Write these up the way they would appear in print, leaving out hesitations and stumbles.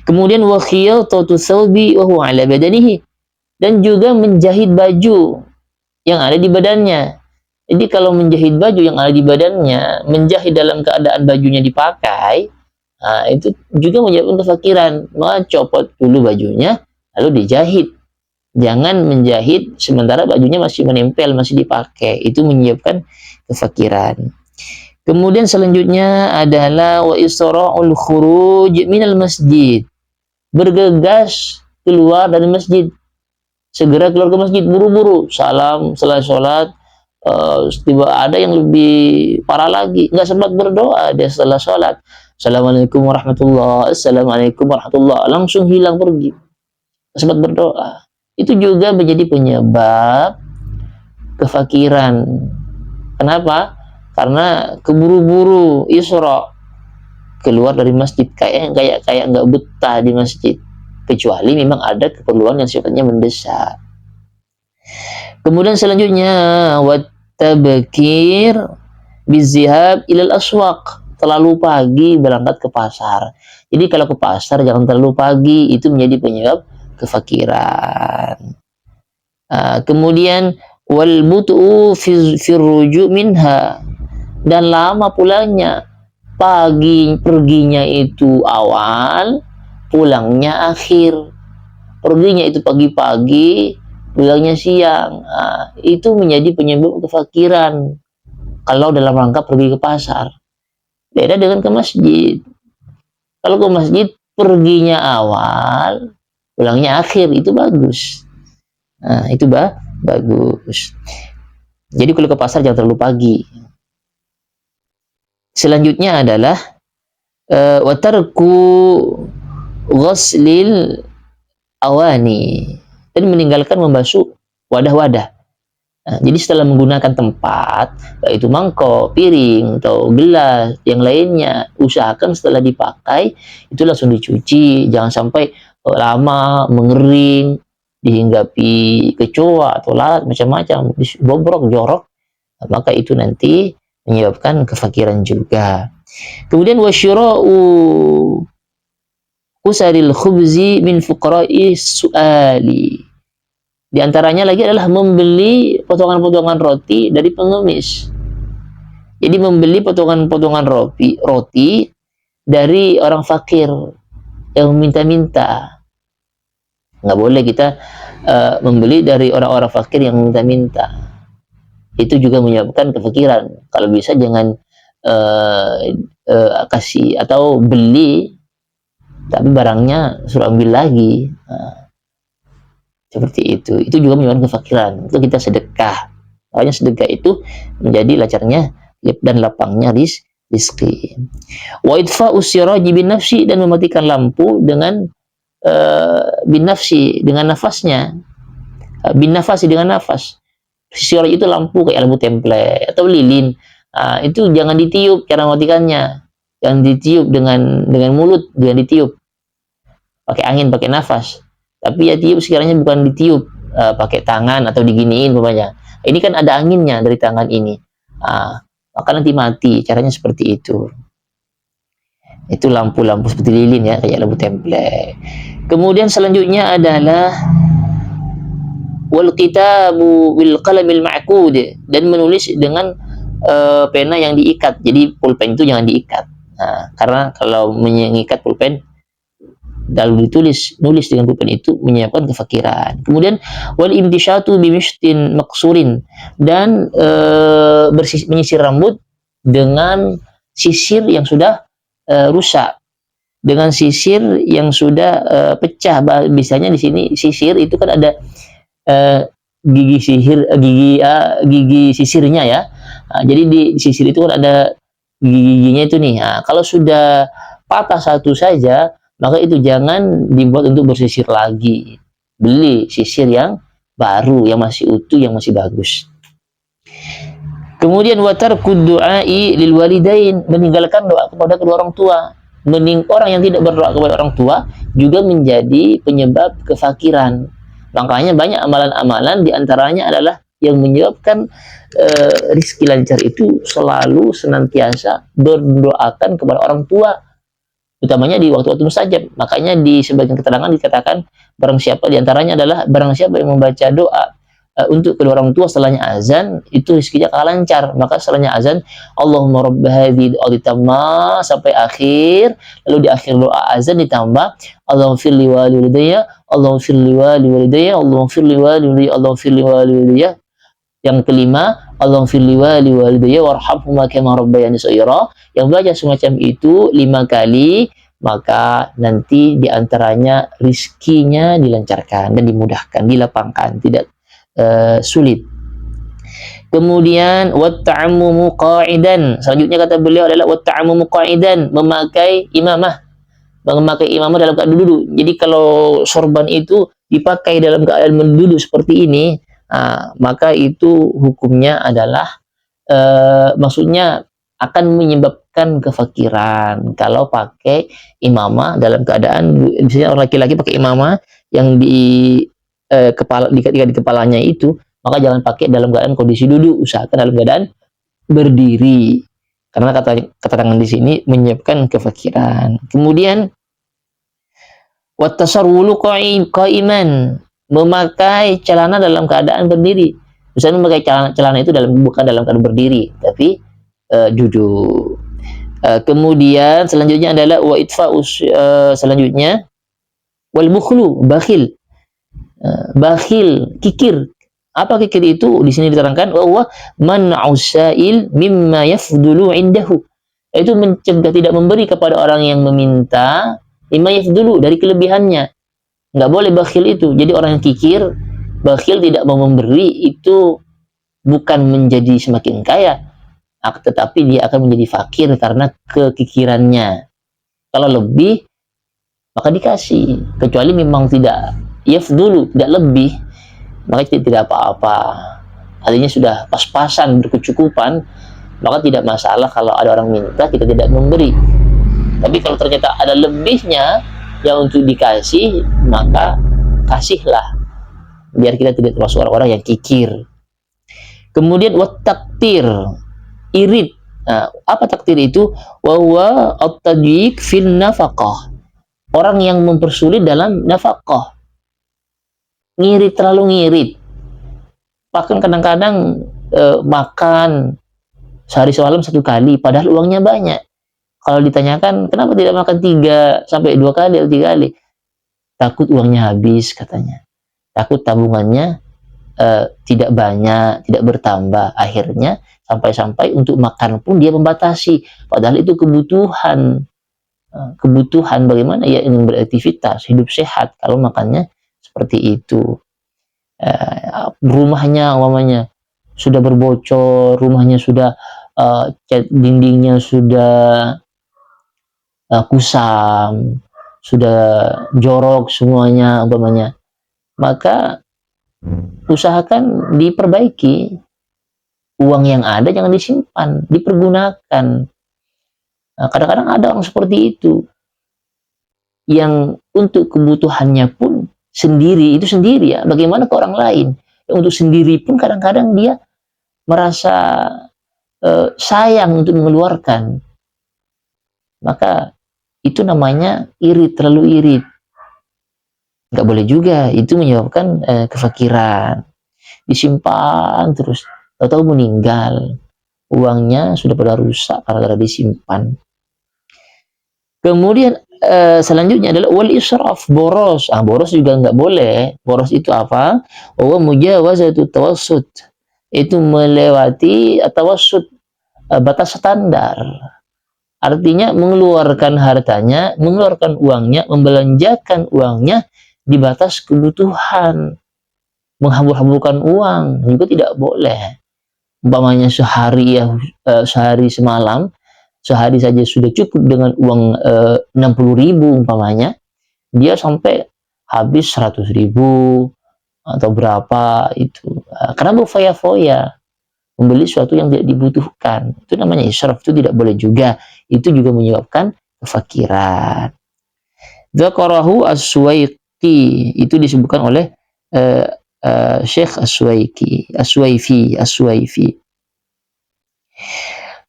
Kemudian wa khiyatatu thawbi wa huwa ala badanihi, dan juga menjahit baju yang ada di badannya. Jadi kalau menjahit baju yang ada di badannya, menjahit dalam keadaan bajunya dipakai, itu juga menyebabkan kefakiran. Maka copot dulu bajunya, lalu dijahit. Jangan menjahit sementara bajunya masih menempel, masih dipakai. Itu menyebabkan kefakiran. Kemudian selanjutnya adalah wa isra'ul khuruj minal masjid. Bergegas keluar dari masjid. Segera keluar ke masjid, buru-buru. Salam, selesai sholat. Tiba ada yang lebih parah lagi, nggak sempat berdoa dia setelah sholat. Assalamualaikum warahmatullah, assalamualaikum warahmatullah, langsung hilang pergi, nggak sempat berdoa. Itu juga menjadi penyebab kefakiran. Kenapa? Karena keburu-buru isra, keluar dari masjid, kayak nggak betah di masjid, kecuali memang ada keperluan yang sifatnya mendesak. Kemudian selanjutnya wattabkir bizihab ilal aswaq, terlalu pagi berangkat ke pasar. Jadi kalau ke pasar jangan terlalu pagi, itu menjadi penyebab kefakiran. Kemudian wal butu fi ruju' minha, dan lama pulangnya. Perginya itu awal, pulangnya akhir. Perginya itu pagi-pagi, pulangnya siang. Itu menjadi penyebab kefakiran kalau dalam rangka pergi ke pasar. Beda dengan ke masjid. Kalau ke masjid perginya awal, pulangnya akhir, itu bagus. Itu bagus. Jadi kalau ke pasar jangan terlalu pagi. Selanjutnya adalah watarku ghuslil awani, dan meninggalkan membasuh wadah-wadah. Jadi setelah menggunakan tempat, baik itu mangkok, piring, atau gelas, yang lainnya, usahakan setelah dipakai itu langsung dicuci. Jangan sampai lama mengering, dihinggapi kecoa atau lalat macam-macam, bobrok, jorok, maka itu nanti menyebabkan kefakiran juga. Kemudian wasyura'u kusaril khubzi min fuqara'i su'ali, di antaranya lagi adalah membeli potongan-potongan roti dari pengemis. Jadi membeli potongan-potongan roti dari orang fakir yang meminta-minta. Nggak boleh kita membeli dari orang-orang fakir yang meminta-minta. Itu juga menyebabkan kefakiran. Kalau bisa jangan kasih atau beli, tapi barangnya suruh ambil lagi. Seperti itu juga menyebabkan kefakiran. Itu kita sedekah. Makanya sedekah itu menjadi lacarnya dan lapangnya rizki. Wa idfa'u siraji bin nafsi, dan mematikan lampu dengan bin nafsi, dengan nafasnya. Bin nafasi, dengan nafas. Siraj itu lampu, kayak lampu template atau lilin. Itu jangan ditiup cara mematikannya. Jangan ditiup dengan mulut, jangan ditiup. Pakai angin, pakai nafas. Tapi ya tiup sekiranya bukan ditiup pakai tangan atau diginiin umpamanya. Ini kan ada anginnya dari tangan ini. Maka nanti mati. Caranya seperti itu. Itu lampu-lampu seperti lilin ya, kayak lampu template. Kemudian selanjutnya adalah wal kitabu bil qalamil ma'qud, dan menulis dengan pena yang diikat. Jadi pulpen itu jangan diikat. Karena kalau mengikat pulpen lalu nulis dengan pulpen itu menyebabkan kefakiran. Kemudian wal imtisyatu bimishtin maksurin, dan menyisir rambut dengan sisir yang sudah rusak, dengan sisir yang sudah pecah. Biasanya di sini sisir itu kan ada gigi sisirnya ya. Jadi di sisir itu kan ada giginya itu nih. Kalau sudah patah satu saja, maka itu jangan dibuat untuk bersisir lagi. Beli sisir yang baru, yang masih utuh, yang masih bagus. Kemudian watarku du'ai lil walidain, meninggalkan doa kepada kedua orang tua. Orang yang tidak berdoa kepada orang tua juga menjadi penyebab kefakiran. Makanya banyak amalan-amalan, diantaranya adalah yang menyebabkan rizki lancar itu selalu senantiasa berdoakan kepada orang tua. utamanya di waktu-waktu mustajab. Makanya di sebagian keterangan dikatakan barang siapa di antaranya adalah barang siapa yang membaca doa untuk kedua orang tua setelahnya azan, itu rezekinya akan lancar. Maka setelahnya azan, Allahumma rabb hadhihi ditambah sampai akhir, lalu di akhir doa azan ditambah Allahumma firli wa walidayya, Allahumma firli wa walidayya, Allahumma firli wa walidayya, Allahumma firli wa walidayya. Yang kelima, Allahumma firli wa walidayya warhamhuma kama rabbayani shaghira. Yang baca semacam itu 5 kali, maka nanti diantaranya rizkinya dilancarkan dan dimudahkan, dilapangkan, tidak sulit. Kemudian watta'ammumu qa'idan. Selanjutnya kata beliau adalah watta'ammumu qa'idan, memakai imamah dalam keadaan duduk. Jadi kalau sorban itu dipakai dalam keadaan menduduk seperti ini, maka itu hukumnya adalah maksudnya akan menyebabkan kefakiran. Kalau pakai imamah dalam keadaan, misalnya orang laki-laki pakai imamah yang di di kepalanya itu, maka jangan pakai dalam keadaan kondisi duduk, usahakan dalam keadaan berdiri, karena keterangan di sini menyebabkan kefakiran. Kemudian wattasarwulu qa'iman, memakai celana dalam keadaan berdiri. Misalnya memakai celana itu bukan dalam keadaan berdiri, tapi duduk. Kemudian selanjutnya adalah wa itfa'us, selanjutnya wal bukhlu, bakhil. Bakhil, kikir. Apa kikir itu? Di sini diterangkan bahwa man'u sa'il mimma yafdulu indahu. Itu mencegah tidak memberi kepada orang yang meminta mimma yafdulu, dari kelebihannya. Nggak boleh bakhil itu. Jadi orang yang kikir, bakhil tidak mau memberi, itu bukan menjadi semakin kaya, tetapi dia akan menjadi fakir karena kekikirannya. Kalau lebih, maka dikasih. Kecuali memang tidak yafdulu, tidak lebih, maka tidak apa-apa. Artinya sudah pas-pasan, berkecukupan, maka tidak masalah kalau ada orang minta kita tidak memberi. Tapi kalau ternyata ada lebihnya yang untuk dikasih, maka kasihlah, biar kita tidak termasuk orang-orang yang kikir. Kemudian taktir, irit. Nah, apa taktir itu? Wa huwa at-tadyiq fil nafaqah. Orang yang mempersulit dalam nafkah. Ngirit, terlalu ngirit. Bahkan kadang-kadang makan sehari semalam 1 kali, padahal uangnya banyak. Kalau ditanyakan, kenapa tidak makan 3 sampai 2 kali atau 3 kali? Takut uangnya habis, katanya. Takut tabungannya tidak banyak, tidak bertambah. Akhirnya sampai-sampai untuk makan pun dia membatasi. Padahal itu kebutuhan. Kebutuhan bagaimana ya ingin beraktivitas, hidup sehat, kalau makannya seperti itu. Rumahnya umpamanya sudah berbocor, rumahnya sudah cat dindingnya sudah kusam, sudah jorok semuanya umpamanya, maka usahakan diperbaiki. Uang yang ada jangan disimpan, dipergunakan. Kadang-kadang ada orang seperti itu yang untuk kebutuhannya pun sendiri, itu sendiri ya, bagaimana ke orang lain yang untuk sendiri pun kadang-kadang dia merasa sayang untuk mengeluarkan. Maka itu namanya irit, terlalu irit. Nggak boleh juga, itu menyebabkan kefakiran. Disimpan terus, tahu-tahu meninggal, uangnya sudah pada rusak karena disimpan. Kemudian selanjutnya adalah wal israf, boros. Boros juga nggak boleh. Boros itu apa? Wa mujawazatu tawassut, itu melewati tawassut, batas standar. Artinya mengeluarkan hartanya, mengeluarkan uangnya, membelanjakan uangnya di batas kebutuhan. Menghambur-hamburkan uang juga tidak boleh. Umpamanya sehari semalam, sehari saja sudah cukup dengan uang 60.000 umpamanya, dia sampai habis 100.000 atau berapa itu, karena berfoya-foya membeli sesuatu yang tidak dibutuhkan. Itu namanya israf, itu tidak boleh juga. Itu juga menyebabkan kefakiran. Dzakarahu As-Suwaiki, itu disebutkan oleh Syekh As-Suwaifi.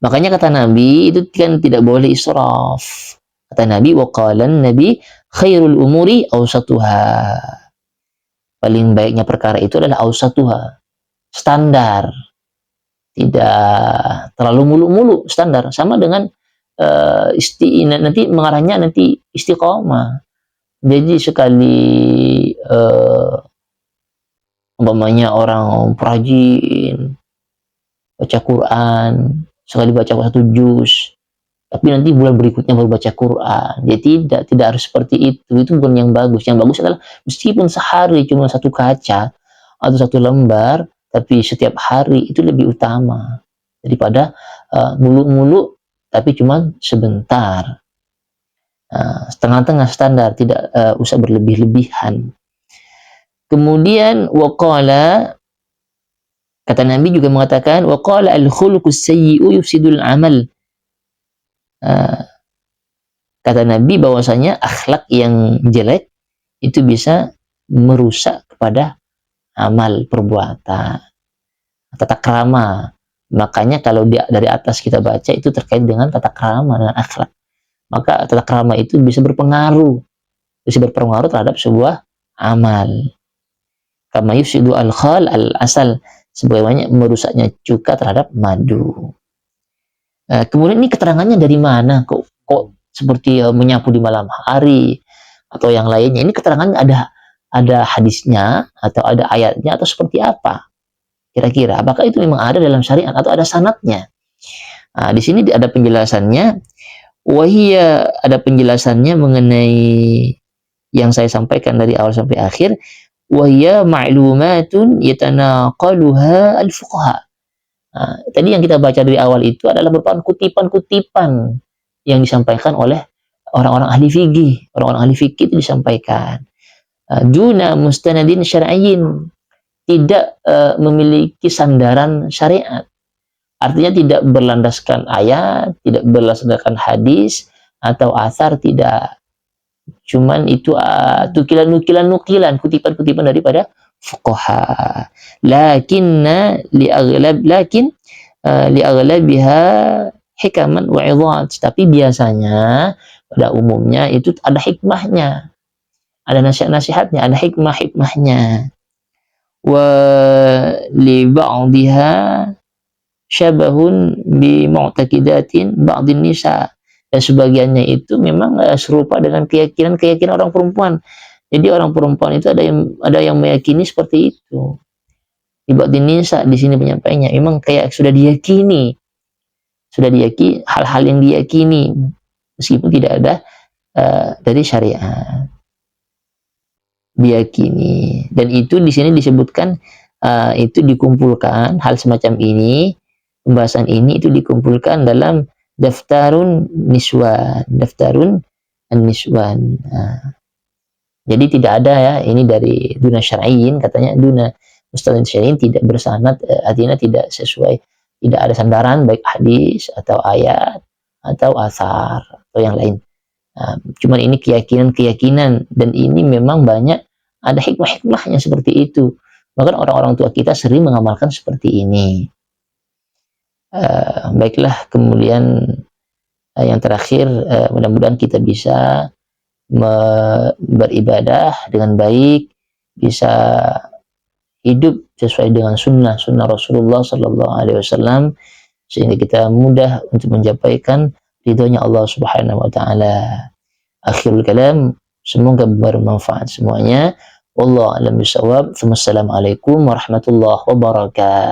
Makanya kata Nabi itu kan tidak boleh israf. Kata Nabi, wa qala Nabi khairul umuri awsatuha. Paling baiknya perkara itu adalah awsatuha, standar, tidak terlalu mulu-mulu, standar. Sama dengan nanti mengarahnya nanti istiqomah. Jadi sekali umpamanya orang perajin baca Quran, sekali baca satu juz, tapi nanti bulan berikutnya baru baca Quran. Jadi tidak harus seperti itu bukan yang bagus. Yang bagus adalah meskipun sehari cuma satu kaca atau satu lembar, tapi setiap hari itu lebih utama daripada mulu-mulu tapi cuma sebentar. Setengah-tengah standar, tidak usah berlebih-lebihan. Kemudian waqala, kata Nabi juga mengatakan, waqala al-khuluqus sayyi'u yufsidul amal. Kata Nabi bahwasanya akhlak yang jelek itu bisa merusak kepada amal perbuatan, tata krama. Makanya kalau dari atas kita baca itu terkait dengan tata krama, dengan akhlak. Maka tata krama itu bisa berpengaruh terhadap sebuah amal. Kama yufsidu al-khal al-asal, sebagaimana merusaknya cuka terhadap madu. Kemudian ini keterangannya dari mana? Kok seperti menyapu di malam hari atau yang lainnya? Ini keterangannya ada hadisnya atau ada ayatnya atau seperti apa? Kira-kira apakah itu memang ada dalam syariat atau ada sanadnya? Di sini ada penjelasannya. Wahia, ada penjelasannya mengenai yang saya sampaikan dari awal sampai akhir. Wahia ma'lumatun yatanaqaluha al-fuqaha. Tadi yang kita baca dari awal itu adalah merupakan kutipan-kutipan yang disampaikan oleh orang-orang ahli fikih. Orang-orang ahli fikih itu disampaikan. Duna mustanadin syar'iyyin, tidak memiliki sandaran syariat. Artinya tidak berlandaskan ayat, tidak berlandaskan hadis atau asar, tidak. Cuman itu nukilan-nukilan, kutipan-kutipan daripada fuqaha. Lakin liaghlabiha hikaman wa idhat. Tapi biasanya pada umumnya itu ada hikmahnya, ada nasihat-nasihatnya, ada hikmah-hikmahnya. Wa li ba'dihha syabahun bi mu'taqidatin ba'dhin nisa. Dan sebagiannya itu memang serupa dengan keyakinan orang perempuan. Jadi orang perempuan itu ada yang meyakini seperti itu. Di ba'dhin nisa di sini penyampainya memang kayak sudah diyakini hal-hal yang diyakini meskipun tidak ada dari syariat. Diyakini, dan itu di sini disebutkan itu dikumpulkan hal semacam ini, pembahasan ini itu dikumpulkan dalam daftarun an-niswan. Jadi tidak ada ya ini dari duna syar'iyyin, katanya duna mustalahin syar'iyyin, tidak bersanad, artinya tidak sesuai, tidak ada sandaran baik hadis atau ayat atau asar atau yang lain. Cuman ini keyakinan dan ini memang banyak ada hikmah-hikmahnya seperti itu. Bahkan orang-orang tua kita sering mengamalkan seperti ini. Baiklah, kemudian yang terakhir, mudah-mudahan kita bisa beribadah dengan baik, bisa hidup sesuai dengan sunnah Rasulullah Sallallahu Alaihi Wasallam, sehingga kita mudah untuk menjapaikan ridhonya Allah Subhanahu Wa Taala. Akhirul kalam, semoga bermanfaat semuanya. Wallahu a'lam bishawab. Wassalamualaikum warahmatullahi wabarakatuh.